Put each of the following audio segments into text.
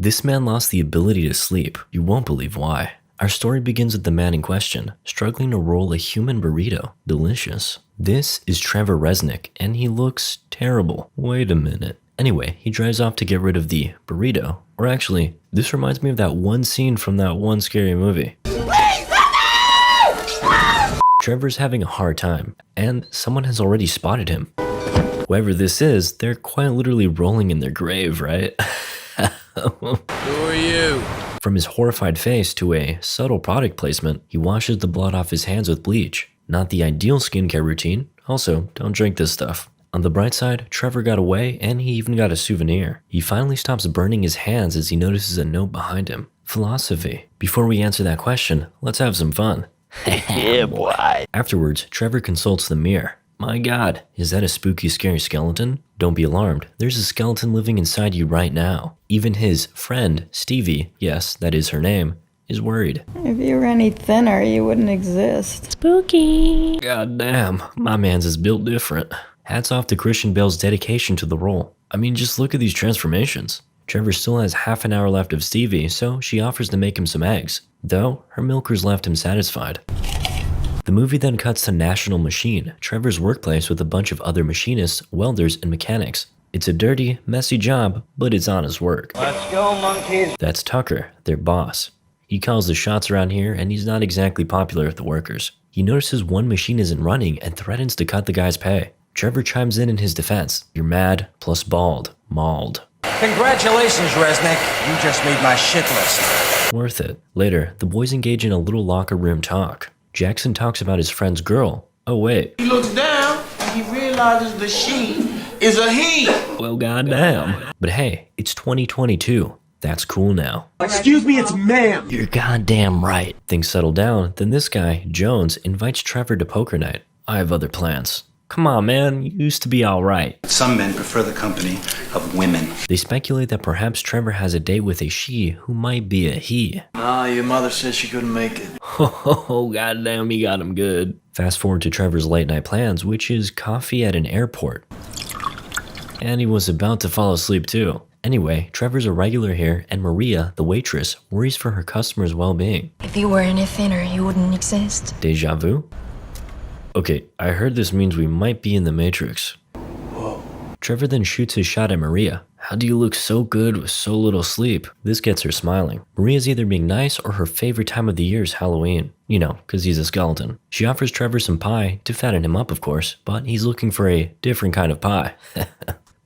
This man lost the ability to sleep. You won't believe why. Our story begins with the man in question, struggling to roll a human burrito. Delicious. This is Trevor Resnick, and he looks terrible. Wait a minute. Anyway, he drives off to get rid of the burrito. Or actually, this reminds me of that one scene from that one scary movie. Trevor's having a hard time, and someone has already spotted him. Whoever this is, they're quite literally rolling in their grave, right? Who are you? From his horrified face to a subtle product placement, he washes the blood off his hands with bleach. Not the ideal skincare routine. Also, don't drink this stuff. On the bright side, Trevor got away and he even got a souvenir. He finally stops burning his hands as he notices a note behind him. Philosophy. Before we answer that question, let's have some fun. Yeah, boy. Afterwards, Trevor consults the mirror. My God, is that a spooky, scary skeleton? Don't be alarmed, there's a skeleton living inside you right now. Even his friend, Stevie, yes, that is her name, is worried. If you were any thinner, you wouldn't exist. Spooky. God damn, my man's is built different. Hats off to Christian Bale's dedication to the role. I mean, just look at these transformations. Trevor still has half an hour left of Stevie, so she offers to make him some eggs. Though, her milkers left him satisfied. The movie then cuts to National Machine, Trevor's workplace with a bunch of other machinists, welders, and mechanics. It's a dirty, messy job, but it's honest work. Let's go, monkeys. That's Tucker, their boss. He calls the shots around here, and he's not exactly popular with the workers. He notices one machine isn't running and threatens to cut the guy's pay. Trevor chimes in his defense. You're mad, plus bald, mauled. Congratulations, Resnick. You just made my shit list. Worth it. Later, the boys engage in a little locker room talk. Jackson talks about his friend's girl. Oh wait. He looks down and he realizes the she is a he. Well, goddamn. But hey, it's 2022. That's cool now. Excuse me, it's ma'am. You're goddamn right. Things settle down, then this guy, Jones, invites Trevor to poker night. I have other plans. Come on, man, you used to be alright. Some men prefer the company of women. They speculate that perhaps Trevor has a date with a she who might be a he. Nah, your mother said she couldn't make it. Oh, goddamn, he got him good. Fast forward to Trevor's late night plans, which is coffee at an airport. And he was about to fall asleep too. Anyway, Trevor's a regular here, and Maria, the waitress, worries for her customers' well-being. If you were any thinner, you wouldn't exist. Deja vu? Okay, I heard this means we might be in the Matrix. Whoa. Trevor then shoots his shot at Maria. How do you look so good with so little sleep? This gets her smiling. Maria's either being nice or her favorite time of the year is Halloween. You know, cause he's a skeleton. She offers Trevor some pie, to fatten him up of course, but he's looking for a different kind of pie.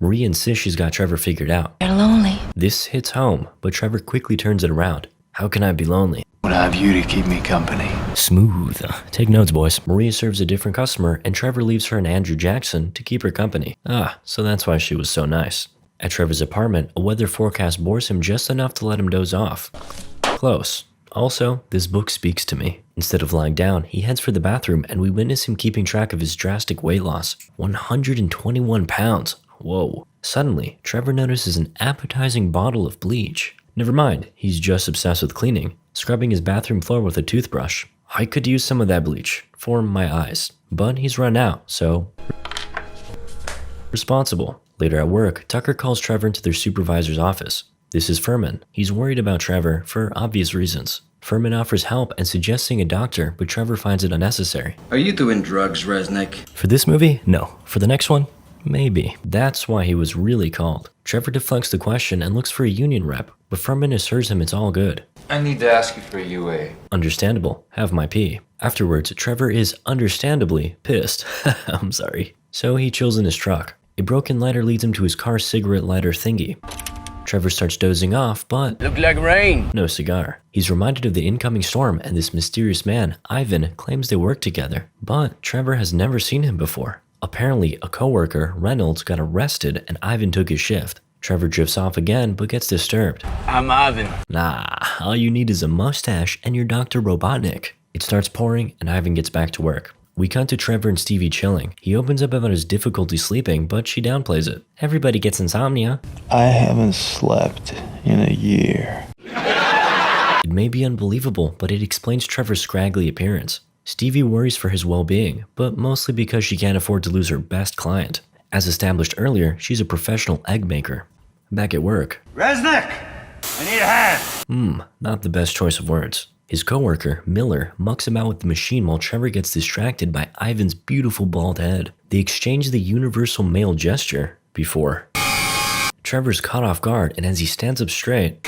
Maria insists she's got Trevor figured out. You're lonely. This hits home, but Trevor quickly turns it around. How can I be lonely? Would I have you to keep me company? Smooth. Take notes, boys. Maria serves a different customer, and Trevor leaves her and Andrew Jackson to keep her company. Ah, so that's why she was so nice. At Trevor's apartment, a weather forecast bores him just enough to let him doze off. Close. Also, this book speaks to me. Instead of lying down, he heads for the bathroom, and we witness him keeping track of his drastic weight loss. 121 pounds. Whoa. Suddenly, Trevor notices an appetizing bottle of bleach. Never mind, he's just obsessed with cleaning, scrubbing his bathroom floor with a toothbrush. I could use some of that bleach for my eyes, but he's run out, so responsible. Later at work, Tucker calls Trevor into their supervisor's office. This is Furman. He's worried about Trevor for obvious reasons. Furman offers help and suggests seeing a doctor, but Trevor finds it unnecessary. Are you doing drugs, Resnick? For this movie, no. For the next one, maybe. That's why he was really called. Trevor deflects the question and looks for a union rep, but Furman assures him it's all good. I need to ask you for a UA. Understandable. Have my pee. Afterwards, Trevor is understandably pissed. I'm sorry. So he chills in his truck. A broken lighter leads him to his car's cigarette lighter thingy. Trevor starts dozing off, but Look like rain. no cigar. He's reminded of the incoming storm, and this mysterious man, Ivan, claims they work together. But Trevor has never seen him before. Apparently, a coworker, Reynolds, got arrested and Ivan took his shift. Trevor drifts off again, but gets disturbed. I'm Ivan. Nah, all you need is a mustache and you're Dr. Robotnik. It starts pouring and Ivan gets back to work. We cut to Trevor and Stevie chilling. He opens up about his difficulty sleeping, but she downplays it. Everybody gets insomnia. I haven't slept in a year. It may be unbelievable, but it explains Trevor's scraggly appearance. Stevie worries for his well-being, but mostly because she can't afford to lose her best client. As established earlier, she's a professional egg maker. Back at work. Resnick! I need a hand. Not the best choice of words. His coworker, Miller, mucks him out with the machine while Trevor gets distracted by Ivan's beautiful bald head. They exchange the universal male gesture before Trevor's caught off guard, and as he stands up straight,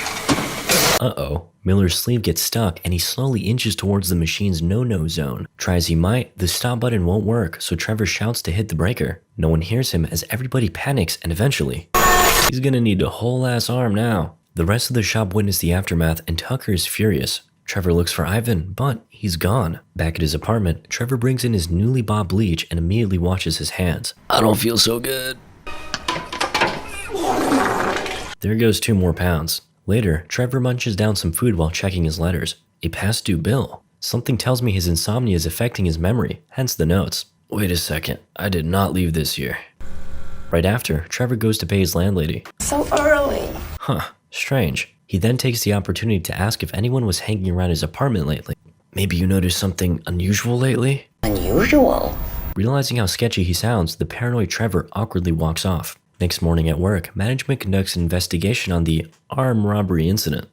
Miller's sleeve gets stuck and he slowly inches towards the machine's no-no zone. Try as he might, the stop button won't work, so Trevor shouts to hit the breaker. No one hears him as everybody panics, and eventually, he's gonna need a whole ass arm now. The rest of the shop witness the aftermath, and Tucker is furious. Trevor looks for Ivan, but he's gone. Back at his apartment, Trevor brings in his newly bought bleach and immediately washes his hands. I don't feel so good. There goes 2 more pounds. Later, Trevor munches down some food while checking his letters. A past due bill. Something tells me his insomnia is affecting his memory, hence the notes. Wait a second, I did not leave this year. Right after, Trevor goes to pay his landlady. So early. Strange. He then takes the opportunity to ask if anyone was hanging around his apartment lately. Maybe you noticed something unusual lately? Unusual? Realizing how sketchy he sounds, the paranoid Trevor awkwardly walks off. Next morning at work, management conducts an investigation on the armed robbery incident.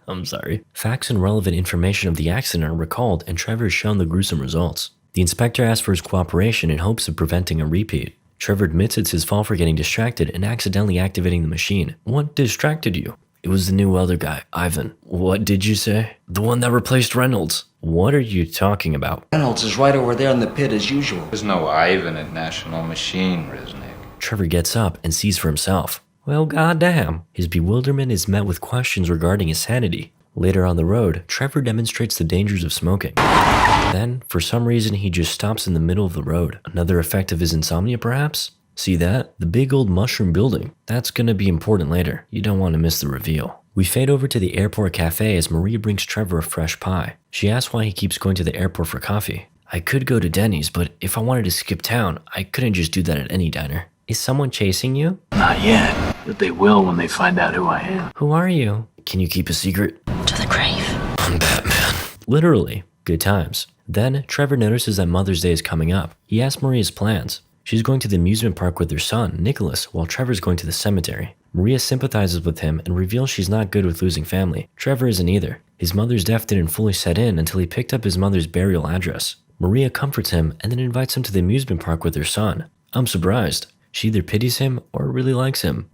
I'm sorry. Facts and relevant information of the accident are recalled, and Trevor is shown the gruesome results. The inspector asks for his cooperation in hopes of preventing a repeat. Trevor admits it's his fault for getting distracted and accidentally activating the machine. What distracted you? It was the new welder guy, Ivan. What did you say? The one that replaced Reynolds. What are you talking about? Reynolds is right over there in the pit as usual. There's no Ivan at National Machine, Resnick. Trevor gets up and sees for himself. Well, goddamn. His bewilderment is met with questions regarding his sanity. Later on the road, Trevor demonstrates the dangers of smoking. Then, for some reason, he just stops in the middle of the road. Another effect of his insomnia, perhaps? See that? The big old mushroom building. That's gonna be important later. You don't want to miss the reveal. We fade over to the airport cafe as Maria brings Trevor a fresh pie. She asks why he keeps going to the airport for coffee. I could go to Denny's, but if I wanted to skip town, I couldn't just do that at any diner. Is someone chasing you? Not yet, but they will when they find out who I am. Who are you? Can you keep a secret? To the grave. I'm Batman. Literally. Good times. Then, Trevor notices that Mother's Day is coming up. He asks Maria's plans. She's going to the amusement park with their son, Nicholas, while Trevor's going to the cemetery. Maria sympathizes with him and reveals she's not good with losing family. Trevor isn't either. His mother's death didn't fully set in until he picked up his mother's burial address. Maria comforts him and then invites him to the amusement park with their son. I'm surprised. She either pities him or really likes him.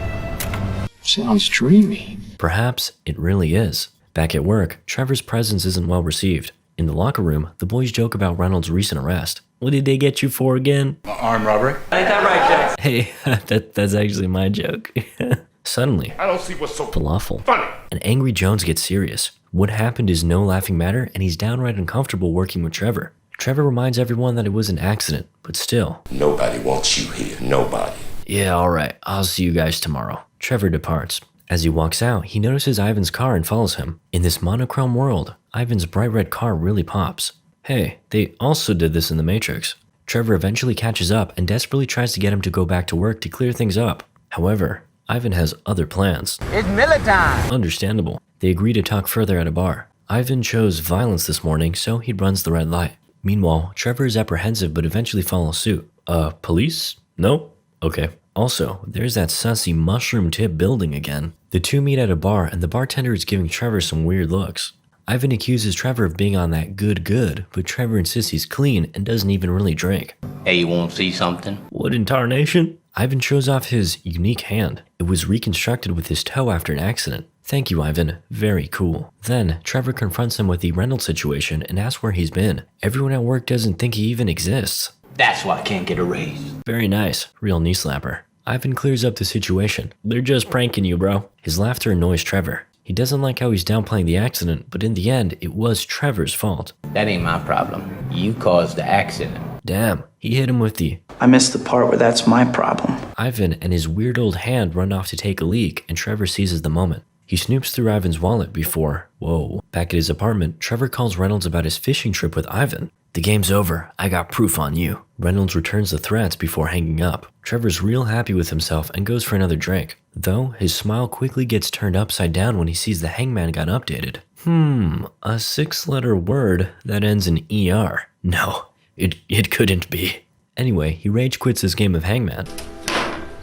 Sounds dreamy. Perhaps it really is. Back at work, Trevor's presence isn't well received. In the locker room, the boys joke about Reynolds' recent arrest. What did they get you for again? Armed robbery? Ain't that right, Jack? Hey, that's actually my joke. Suddenly, I don't see what's so falafel. funny. An angry Jones gets serious. What happened is no laughing matter, and he's downright uncomfortable working with Trevor. Trevor reminds everyone that it was an accident, but still. Nobody wants you here. Nobody. Yeah, alright, I'll see you guys tomorrow. Trevor departs. As he walks out, he notices Ivan's car and follows him. In this monochrome world, Ivan's bright red car really pops. Hey, they also did this in The Matrix. Trevor eventually catches up and desperately tries to get him to go back to work to clear things up. However, Ivan has other plans. It's Miller time. Understandable. They agree to talk further at a bar. Ivan chose violence this morning, so he runs the red light. Meanwhile, Trevor is apprehensive but eventually follows suit. Police? No? Okay. Also, there's that sussy mushroom tip building again. The two meet at a bar and the bartender is giving Trevor some weird looks. Ivan accuses Trevor of being on that good, but Trevor insists he's clean and doesn't even really drink. Hey, you won't see something? What in tarnation? Ivan shows off his unique hand. It was reconstructed with his toe after an accident. Thank you, Ivan. Very cool. Then, Trevor confronts him with the Reynolds situation and asks where he's been. Everyone at work doesn't think he even exists. That's why I can't get a raise. Very nice. Real knee slapper. Ivan clears up the situation. They're just pranking you, bro. His laughter annoys Trevor. He doesn't like how he's downplaying the accident, but in the end, it was Trevor's fault. That ain't my problem. You caused the accident. Damn, he hit him with the... I missed the part where that's my problem. Ivan and his weird old hand run off to take a leak, and Trevor seizes the moment. He snoops through Ivan's wallet before... Whoa. Back at his apartment, Trevor calls Reynolds about his fishing trip with Ivan. The game's over. I got proof on you. Reynolds returns the threats before hanging up. Trevor's real happy with himself and goes for another drink. Though, his smile quickly gets turned upside down when he sees the hangman got updated. A 6-letter word that ends in ER. No, it couldn't be. Anyway, he rage quits his game of hangman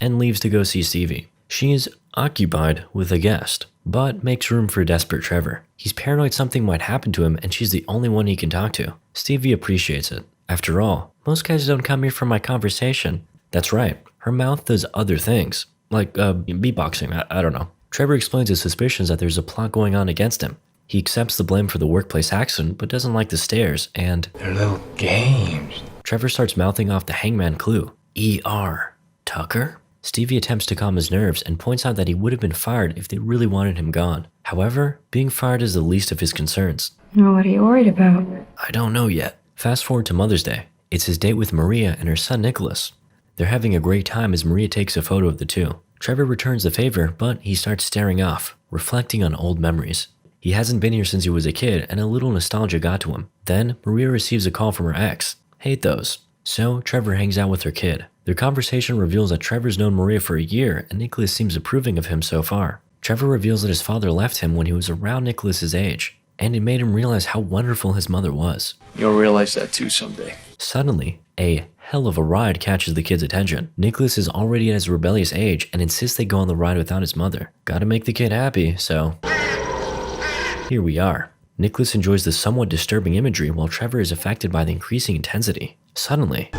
and leaves to go see Stevie. She is occupied with a guest. but makes room for desperate Trevor. He's paranoid something might happen to him and she's the only one he can talk to. Stevie appreciates it. After all, most guys don't come here for my conversation. That's right, her mouth does other things, like beatboxing, I don't know. Trevor explains his suspicions that there's a plot going on against him. He accepts the blame for the workplace accident, but doesn't like the stares, and They're little games. Trevor starts mouthing off the hangman clue. E.R. Tucker? Stevie attempts to calm his nerves and points out that he would have been fired if they really wanted him gone. However, being fired is the least of his concerns. What are you worried about? I don't know yet. Fast forward to Mother's Day. It's his date with Maria and her son Nicholas. They're having a great time as Maria takes a photo of the two. Trevor returns the favor, but he starts staring off, reflecting on old memories. He hasn't been here since he was a kid, and a little nostalgia got to him. Then, Maria receives a call from her ex. Hate those. So, Trevor hangs out with her kid. Their conversation reveals that Trevor's known Maria for a year, and Nicholas seems approving of him so far. Trevor reveals that his father left him when he was around Nicholas's age, and it made him realize how wonderful his mother was. You'll realize that too someday. Suddenly, a hell of a ride catches the kid's attention. Nicholas is already at his rebellious age and insists they go on the ride without his mother. Gotta make the kid happy, so here we are. Nicholas enjoys the somewhat disturbing imagery while Trevor is affected by the increasing intensity. Suddenly,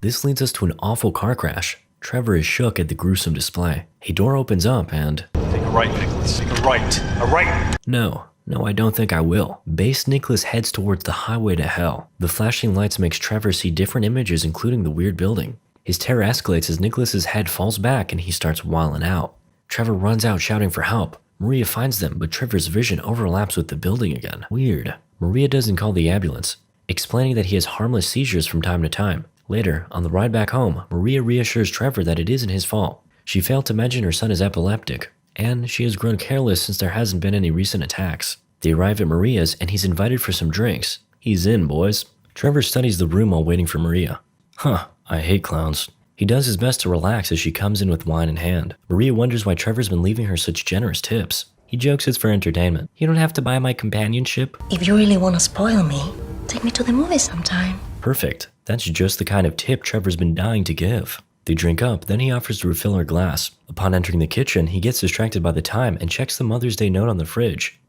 this leads us to an awful car crash. Trevor is shook at the gruesome display. A door opens up and Take a right, Nicholas. Take a right. A right. No, I don't think I will. Based Nicholas heads towards the highway to hell. The flashing lights makes Trevor see different images, including the weird building. His terror escalates as Nicholas's head falls back and he starts wailing out. Trevor runs out shouting for help. Maria finds them, but Trevor's vision overlaps with the building again. Weird. Maria doesn't call the ambulance, explaining that he has harmless seizures from time to time. Later, on the ride back home, Maria reassures Trevor that it isn't his fault. She failed to mention her son is epileptic, and she has grown careless since there hasn't been any recent attacks. They arrive at Maria's and he's invited for some drinks. He's in, boys. Trevor studies the room while waiting for Maria. Huh, I hate clowns. He does his best to relax as she comes in with wine in hand. Maria wonders why Trevor's been leaving her such generous tips. He jokes it's for entertainment. You don't have to buy my companionship. If you really want to spoil me, take me to the movies sometime. Perfect. That's just the kind of tip Trevor's been dying to give. They drink up, then he offers to refill her glass. Upon entering the kitchen, he gets distracted by the time and checks the Mother's Day note on the fridge.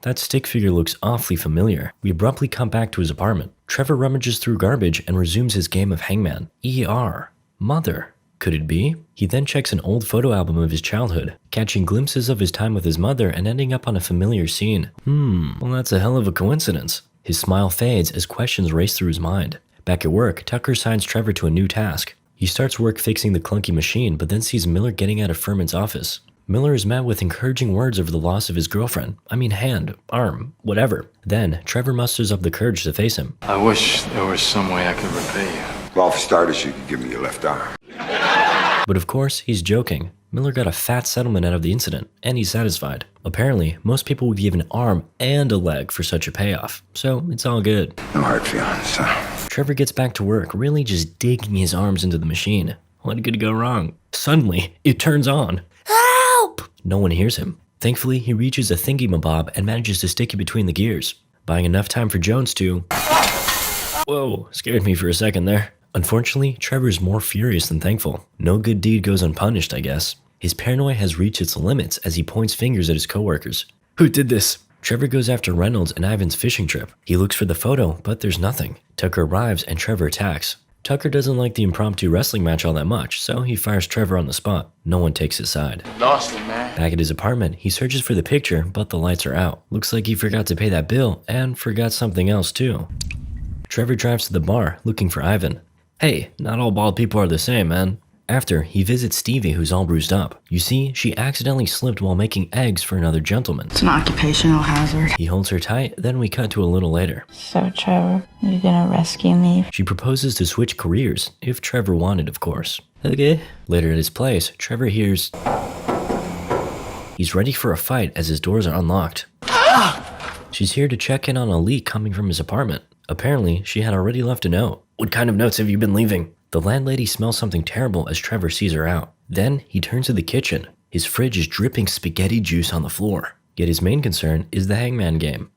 That stick figure looks awfully familiar. We abruptly come back to his apartment. Trevor rummages through garbage and resumes his game of hangman. E.R. Mother. Could it be? He then checks an old photo album of his childhood, catching glimpses of his time with his mother and ending up on a familiar scene. Well, that's a hell of a coincidence. His smile fades as questions race through his mind. Back at work, Tucker assigns Trevor to a new task. He starts work fixing the clunky machine, but then sees Miller getting out of Furman's office. Miller is met with encouraging words over the loss of his girlfriend. hand, arm, whatever. Then, Trevor musters up the courage to face him. I wish there was some way I could repay you. Well, for starters, you could give me your left arm. But of course, he's joking. Miller got a fat settlement out of the incident, and he's satisfied. Apparently, most people would give an arm and a leg for such a payoff, so it's all good. No hard feelings, huh? Trevor gets back to work, really just digging his arms into the machine. What could go wrong? Suddenly, it turns on. Help! No one hears him. Thankfully, he reaches a thingy-mabob and manages to stick it between the gears, buying enough time for Jones to... Whoa, scared me for a second there. Unfortunately, Trevor is more furious than thankful. No good deed goes unpunished, I guess. His paranoia has reached its limits as he points fingers at his coworkers. Who did this? Trevor goes after Reynolds and Ivan's fishing trip. He looks for the photo, but there's nothing. Tucker arrives and Trevor attacks. Tucker doesn't like the impromptu wrestling match all that much, so he fires Trevor on the spot. No one takes his side. Lost it, man. Back at his apartment, he searches for the picture, but the lights are out. Looks like he forgot to pay that bill, and forgot something else too. Trevor drives to the bar, looking for Ivan. Hey, not all bald people are the same, man. After, he visits Stevie, who's all bruised up. You see, she accidentally slipped while making eggs for another gentleman. It's an occupational hazard. He holds her tight, then we cut to a little later. So, Trevor, you gonna rescue me? She proposes to switch careers, if Trevor wanted, of course. Okay. Later at his place, Trevor hears... He's ready for a fight as his doors are unlocked. She's here to check in on a leak coming from his apartment. Apparently, she had already left a note. What kind of notes have you been leaving? The landlady smells something terrible as Trevor sees her out. Then, he turns to the kitchen. His fridge is dripping spaghetti juice on the floor. Yet his main concern is the hangman game.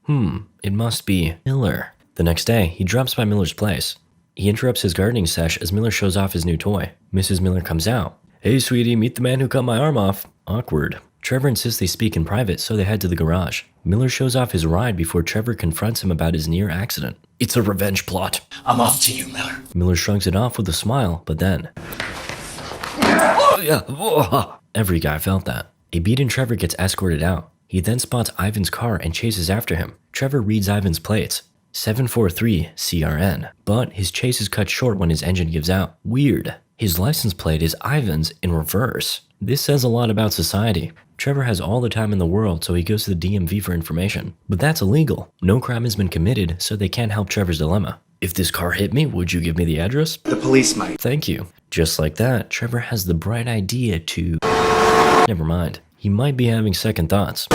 It must be Miller. The next day, he drops by Miller's place. He interrupts his gardening sesh as Miller shows off his new toy. Mrs. Miller comes out. Hey, sweetie, meet the man who cut my arm off. Awkward. Trevor insists they speak in private, so they head to the garage. Miller shows off his ride before Trevor confronts him about his near accident. It's a revenge plot. I'm off to you, Miller. Miller shrugs it off with a smile, but then... Every guy felt that. A beaten Trevor gets escorted out. He then spots Ivan's car and chases after him. Trevor reads Ivan's plates. 743 CRN. But his chase is cut short when his engine gives out. Weird. His license plate is Ivan's in reverse. This says a lot about society. Trevor has all the time in the world, so he goes to the DMV for information. But that's illegal. No crime has been committed, so they can't help Trevor's dilemma. If this car hit me, would you give me the address? The police might. Thank you. Just like that, Trevor has the bright idea to... Never mind. He might be having second thoughts.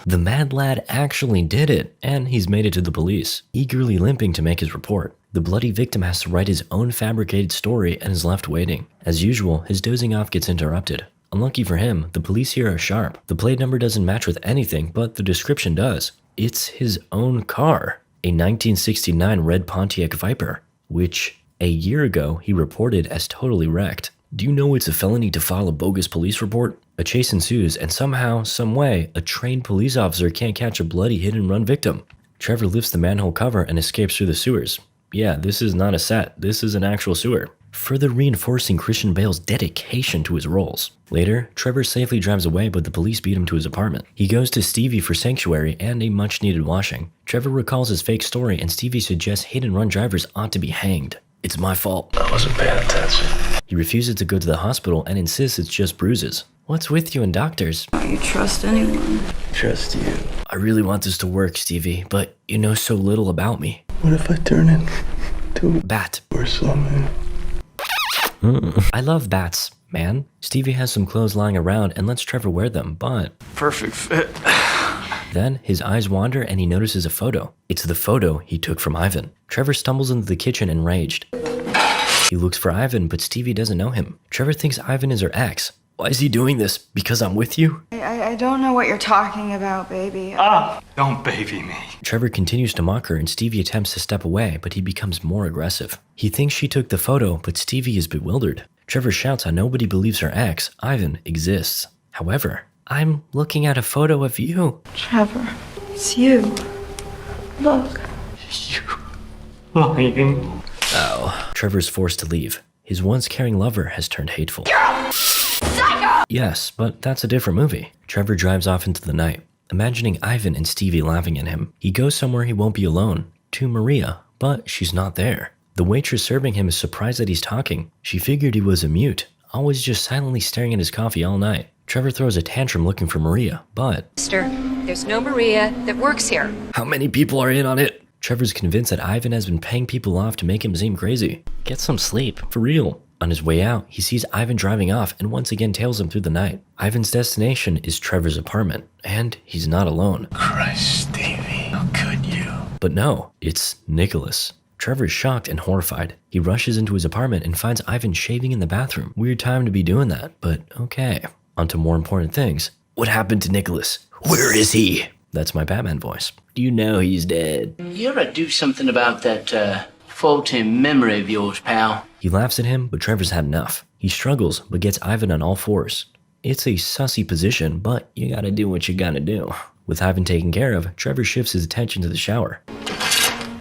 The mad lad actually did it, and he's made it to the police, eagerly limping to make his report. The bloody victim has to write his own fabricated story and is left waiting. As usual, his dozing off gets interrupted. Unlucky for him, the police here are sharp. The plate number doesn't match with anything, but the description does. It's his own car, a 1969 red Pontiac Viper, which a year ago he reported as totally wrecked. Do you know it's a felony to file a bogus police report? A chase ensues, and somehow, someway, a trained police officer can't catch a bloody hit-and-run victim. Trevor lifts the manhole cover and escapes through the sewers. Yeah, this is not a set, this is an actual sewer. Further reinforcing Christian Bale's dedication to his roles. Later, Trevor safely drives away, but the police beat him to his apartment. He goes to Stevie for sanctuary and a much-needed washing. Trevor recalls his fake story, and Stevie suggests hit-and-run drivers ought to be hanged. It's my fault. I wasn't paying attention. He refuses to go to the hospital and insists it's just bruises. What's with you and doctors? You trust anyone? Trust you. I really want this to work, Stevie, but you know so little about me. What if I turn into a Bat. or something? I love bats, man. Stevie has some clothes lying around and lets Trevor wear them, but... Perfect fit. Then his eyes wander and he notices a photo. It's the photo he took from Ivan. Trevor stumbles into the kitchen enraged. He looks for Ivan, but Stevie doesn't know him. Trevor thinks Ivan is her ex. Why is he doing this? Because I'm with you? I don't know what you're talking about, baby. Don't baby me. Trevor continues to mock her and Stevie attempts to step away, but he becomes more aggressive. He thinks she took the photo, but Stevie is bewildered. Trevor shouts how nobody believes her ex, Ivan, exists. However, I'm looking at a photo of you. Trevor, it's you. Look. Lying. Oh. Trevor's forced to leave. His once caring lover has turned hateful. Yes, but that's a different movie. Trevor drives off into the night, imagining Ivan and Stevie laughing at him. He goes somewhere he won't be alone, to Maria, but she's not there. The waitress serving him is surprised that he's talking. She figured he was a mute, always just silently staring at his coffee all night. Trevor throws a tantrum looking for Maria, but... Mister, there's no Maria that works here. How many people are in on it? Trevor's convinced that Ivan has been paying people off to make him seem crazy. Get some sleep, for real. On his way out, he sees Ivan driving off and once again tails him through the night. Ivan's destination is Trevor's apartment, and he's not alone. Christ, Stevie, how could you? But no, it's Nicholas. Trevor's shocked and horrified. He rushes into his apartment and finds Ivan shaving in the bathroom. Weird time to be doing that, but okay. On to more important things. What happened to Nicholas? Where is he? That's my Batman voice. Do you know he's dead? You ever do something about that, faulty memory of yours, pal? He laughs at him, but Trevor's had enough. He struggles, but gets Ivan on all fours. It's a sussy position, but you gotta do what you gotta do. With Ivan taken care of, Trevor shifts his attention to the shower.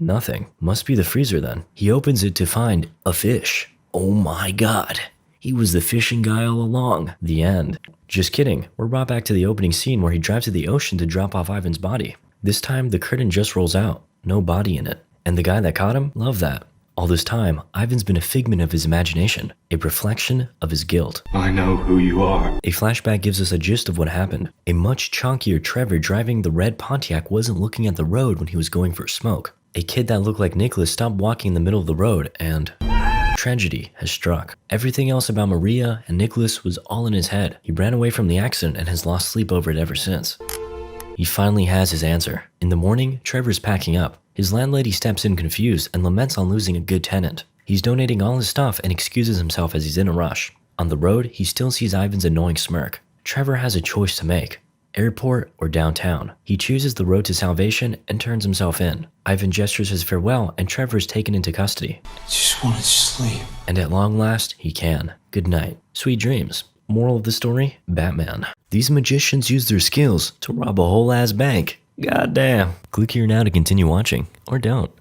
Nothing. Must be the freezer then. He opens it to find a fish. Oh my god. He was the fishing guy all along. The end. Just kidding. We're brought back to the opening scene where he drives to the ocean to drop off Ivan's body. This time, the curtain just rolls out. No body in it. And the guy that caught him? Love that. All this time, Ivan's been a figment of his imagination, a reflection of his guilt. I know who you are. A flashback gives us a gist of what happened. A much chunkier Trevor driving the red Pontiac wasn't looking at the road when he was going for a smoke. A kid that looked like Nicholas stopped walking in the middle of the road, and tragedy has struck. Everything else about Maria and Nicholas was all in his head. He ran away from the accident and has lost sleep over it ever since. He finally has his answer. In the morning, Trevor's packing up. His landlady steps in confused and laments on losing a good tenant. He's donating all his stuff and excuses himself as he's in a rush. On the road, he still sees Ivan's annoying smirk. Trevor has a choice to make. Airport or downtown. He chooses the road to salvation and turns himself in. Ivan gestures his farewell and Trevor is taken into custody. Just wanted to sleep. And at long last, he can. Good night. Sweet dreams. Moral of the story? Batman. These magicians use their skills to rob a whole ass bank. God damn. Click here now to continue watching, or don't.